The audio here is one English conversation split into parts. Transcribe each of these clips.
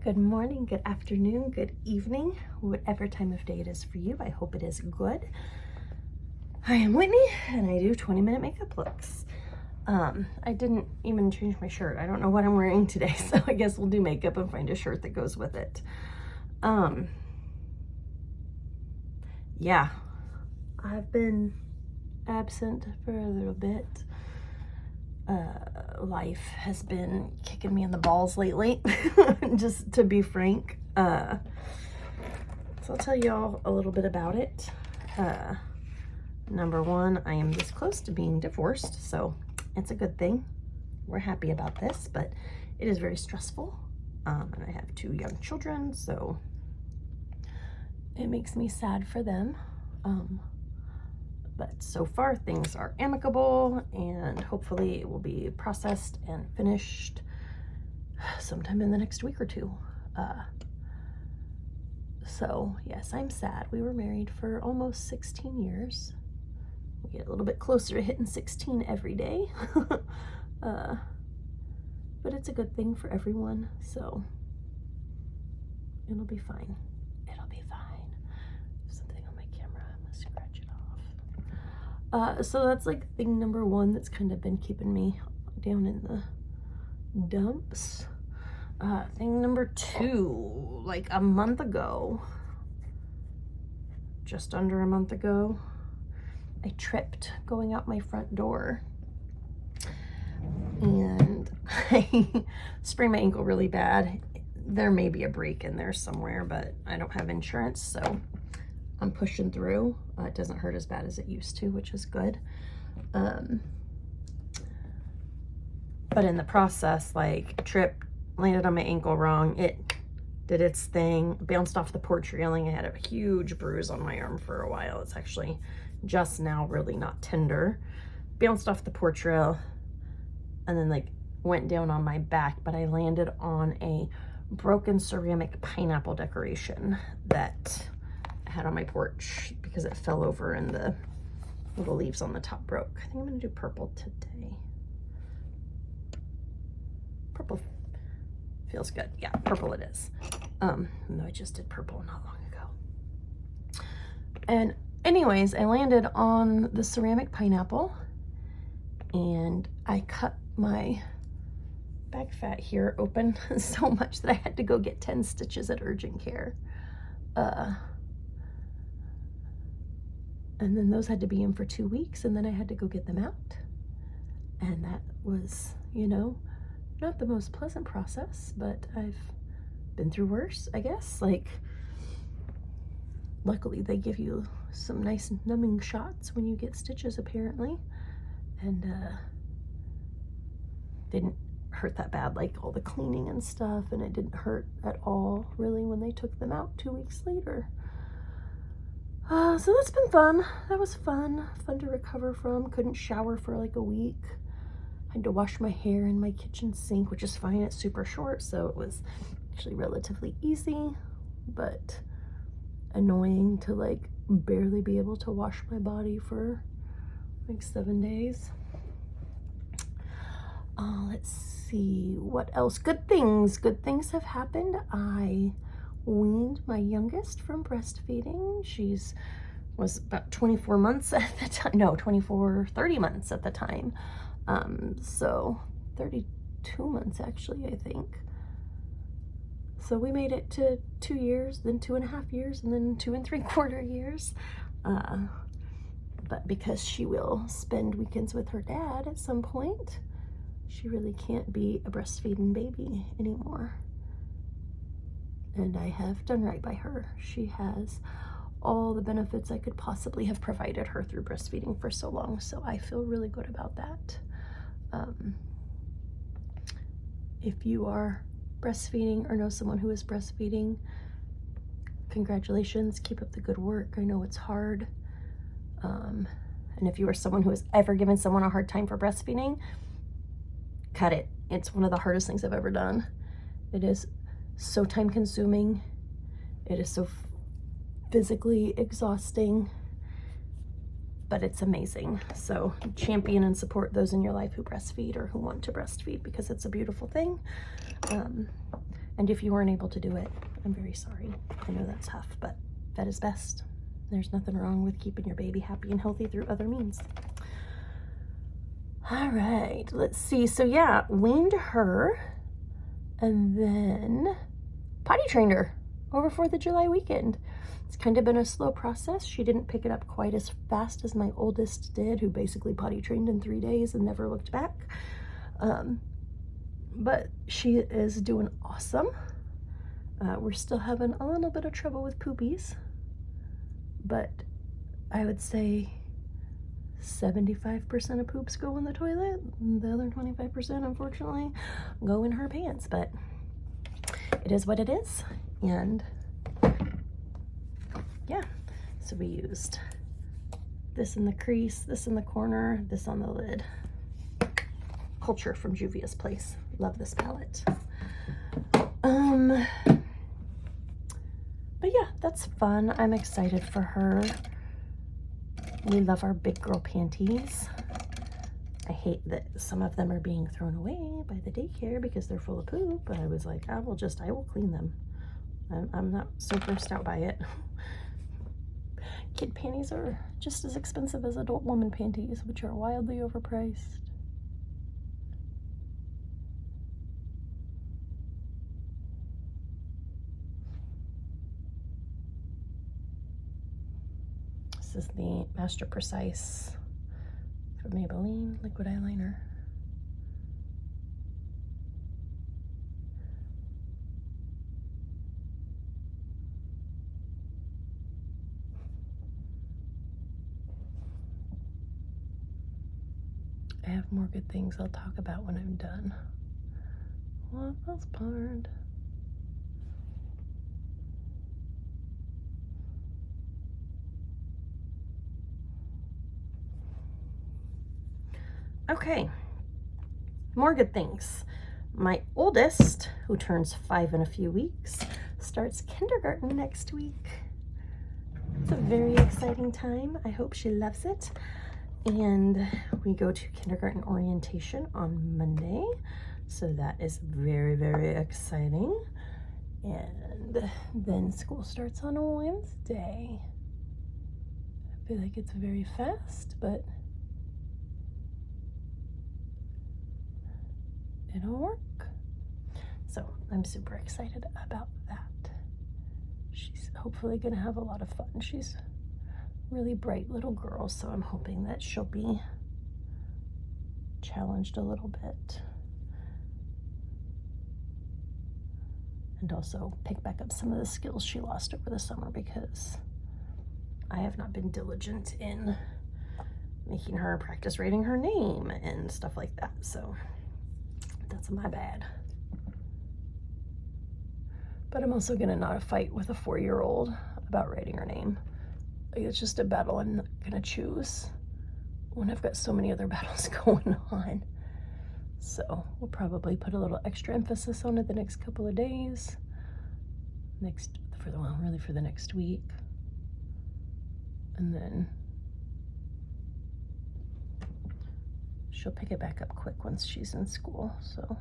Good morning, good afternoon, good evening, whatever time of day it is for you. I hope it is good. I am Whitney and I do 20-minute makeup looks. I didn't even change my shirt. I don't know what I'm wearing today, so I guess we'll do makeup and find a shirt that goes with it. Yeah, I've been absent for a little bit. Life has been kicking me in the balls lately, just to be frank. So I'll tell y'all a little bit about it. Number one, I am this close to being divorced, so it's a good thing. We're happy about this, but it is very stressful. And I have 2 young children, so it makes me sad for them. But so far things are amicable and hopefully it will be processed and finished sometime in the next week or 2. So yes, I'm sad. We were married for almost 16 years. We get a little bit closer to hitting 16 every day. But it's a good thing for everyone, so it'll be fine. It'll be fine. Something on my camera, I'm gonna scratch it off. So that's like thing number one that's kind of been keeping me down in the dumps. Thing number 2, like a month ago, just under a month ago, I tripped going out my front door and I sprained my ankle really bad. There may be a break in there somewhere, but I don't have insurance, so I'm pushing through. It doesn't hurt as bad as it used to, which is good. But in the process, like, tripped, landed on my ankle wrong. It did its thing, bounced off the porch railing. I had a huge bruise on my arm for a while. It's actually just now really not tender. Bounced off the porch rail and then like went down on my back, but I landed on a broken ceramic pineapple decoration that I had on my porch because it fell over and the little leaves on the top broke. I think I'm gonna do purple today. Purple feels good. Yeah, purple it is. Though I just did purple not long ago. And anyways, I landed on the ceramic pineapple and I cut my back fat here open so much that I had to go get 10 stitches at urgent care. And then those had to be in for 2 weeks, and then I had to go get them out. And that was, you know, not the most pleasant process, but I've been through worse, I guess. Like, luckily they give you some nice numbing shots when you get stitches, apparently. And didn't hurt that bad, like all the cleaning and stuff, and it didn't hurt at all really when they took them out 2 weeks later. So that's been fun. That was fun to recover from. Couldn't shower for like a week. Had to wash my hair in my kitchen sink, which is fine, it's super short, so it was actually relatively easy, but annoying to like barely be able to wash my body for like 7 days. Let's see what else. Good things have happened. I weaned my youngest from breastfeeding. Was about 24 months at the time. No, 30 months at the time. So 32 months actually, I think. So we made it to 2 years, then 2.5 years, and then 2 3/4 years. But because she will spend weekends with her dad at some point, she really can't be a breastfeeding baby anymore. And I have done right by her. She has all the benefits I could possibly have provided her through breastfeeding for so long, so I feel really good about that. If you are breastfeeding or know someone who is breastfeeding, congratulations, keep up the good work. I know it's hard. And if you are someone who has ever given someone a hard time for breastfeeding, cut it. It's one of the hardest things I've ever done. It is so time consuming. It is so physically exhausting, but it's amazing. So champion and support those in your life who breastfeed or who want to breastfeed, because it's a beautiful thing. And if you weren't able to do it, I'm very sorry. I know that's tough, but that is best. There's nothing wrong with keeping your baby happy and healthy through other means. All right, let's see. So yeah, weaned her and then potty trained her over 4th of July weekend. It's kind of been a slow process. She didn't pick it up quite as fast as my oldest did, who basically potty trained in 3 days and never looked back. But she is doing awesome. We're still having a little bit of trouble with poopies, but I would say 75% of poops go in the toilet. The other 25%, unfortunately, go in her pants, but it is what it is. And yeah, so we used this in the crease, this in the corner, this on the lid. Culture from Juvia's Place. Love this palette. But yeah, that's fun. I'm excited for her. We love our big girl panties. I hate that some of them are being thrown away by the daycare because they're full of poop, but I was like, I will clean them. I'm not so grossed out by it. Kid panties are just as expensive as adult woman panties, which are wildly overpriced. This is the Master Precise from Maybelline liquid eyeliner. I have more good things I'll talk about when I'm done. What else part? Okay, more good things. My oldest, who turns 5 in a few weeks, starts kindergarten next week. It's a very exciting time. I hope she loves it. And we go to kindergarten orientation on Monday. So that is very, very exciting. And then school starts on a Wednesday. I feel like it's very fast, but it'll work. So I'm super excited about that. She's hopefully gonna have a lot of fun. She's a really bright little girl, so I'm hoping that she'll be challenged a little bit. And also pick back up some of the skills she lost over the summer, because I have not been diligent in making her practice writing her name and stuff like that. So that's my bad. But I'm also gonna not fight with a 4-year-old about writing her name. Like, it's just a battle I'm not gonna choose when I've got so many other battles going on. So we'll probably put a little extra emphasis on it the next couple of days. Really for the next week. And then she'll pick it back up quick once she's in school. So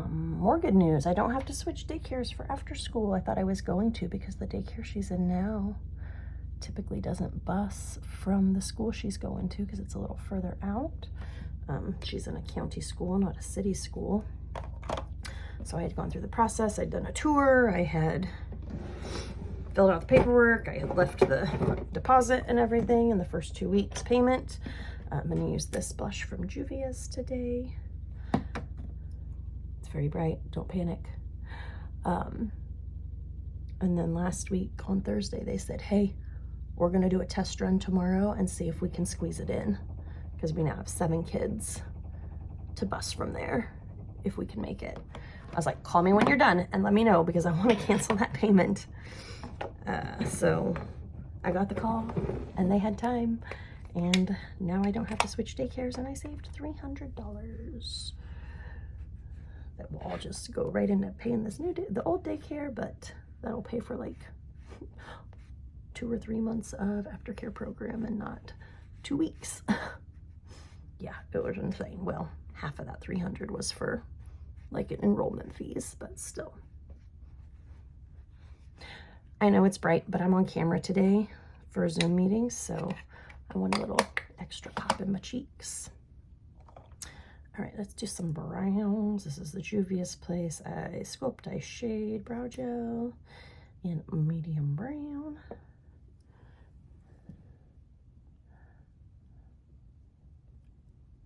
more good news. I don't have to switch daycares for after school. I thought I was going to, because the daycare she's in now typically doesn't bus from the school she's going to because it's a little further out. She's in a county school, not a city school. So I had gone through the process. I'd done a tour. I had filled out the paperwork. I had left the deposit and everything in the first 2 weeks payment. I'm going to use this blush from Juvia's today. It's very bright. Don't panic. And then last week on Thursday, they said, hey, we're going to do a test run tomorrow and see if we can squeeze it in, because we now have 7 kids to bus from there if we can make it. I was like, call me when you're done and let me know, because I want to cancel that payment. So I got the call and they had time, and now I don't have to switch daycares, and I saved $300. That will all just go right into paying this the old daycare, but that'll pay for like 2 or 3 months of aftercare program and not 2 weeks. Yeah, it was insane. Well, half of that 300 was for like an enrollment fees, but still. I know it's bright, but I'm on camera today for a Zoom meeting, so I want a little extra pop in my cheeks. All right, let's do some browns. This is the Juvia's Place Eye Sculpt Eye Shade Brow Gel in medium brown.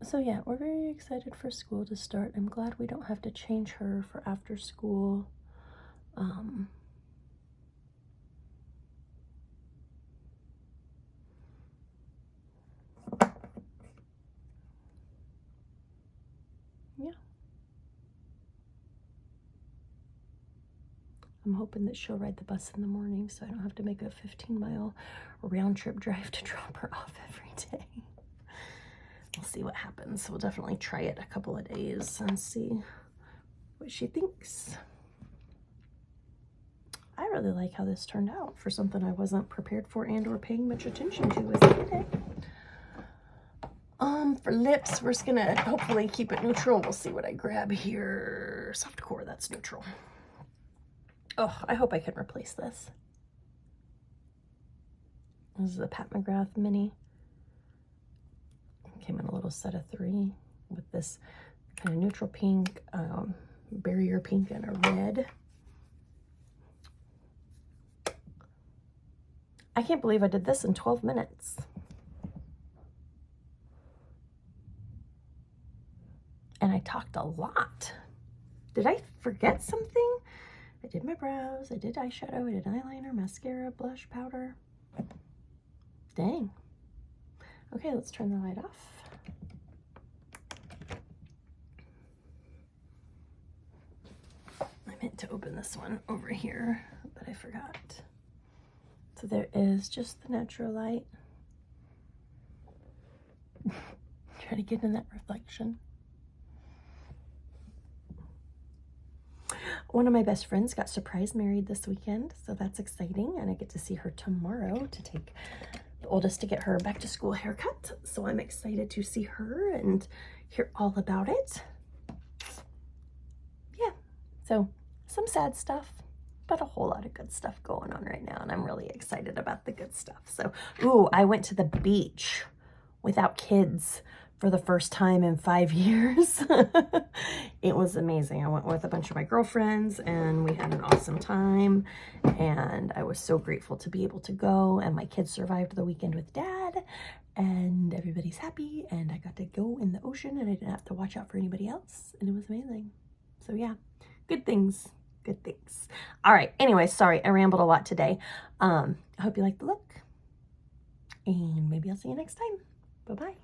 So yeah, we're very excited for school to start. I'm glad we don't have to change her for after school. Yeah. I'm hoping that she'll ride the bus in the morning so I don't have to make a 15-mile round trip drive to drop her off every day. We'll see what happens. We'll definitely try it a couple of days and see what she thinks. I really like how this turned out for something I wasn't prepared for and or paying much attention to as I did it. For lips, we're just gonna hopefully keep it neutral. We'll see what I grab here. Softcore, that's neutral. Oh, I hope I can replace this. This is a Pat McGrath mini. Came in a little set of 3 with this kind of neutral pink, barrier pink, and a red. I can't believe I did this in 12 minutes. And I talked a lot. Did I forget something? I did my brows, I did eyeshadow, I did eyeliner, mascara, blush, powder. Dang. Okay, let's turn the light off. I meant to open this one over here, but I forgot. So there is just the natural light. Try to get in that reflection. One of my best friends got surprise married this weekend, so that's exciting, and I get to see her tomorrow to take the oldest to get her back to school haircut. So I'm excited to see her and hear all about it. Yeah, so some sad stuff, but a whole lot of good stuff going on right now, and I'm really excited about the good stuff. So, ooh, I went to the beach without kids for the first time in 5 years. It was amazing. I went with a bunch of my girlfriends and we had an awesome time, and I was so grateful to be able to go, and my kids survived the weekend with Dad, and everybody's happy, and I got to go in the ocean and I didn't have to watch out for anybody else, and it was amazing. So yeah, good things. Good things. All right. Anyway, sorry, I rambled a lot today. I hope you liked the look, and maybe I'll see you next time. Bye-bye.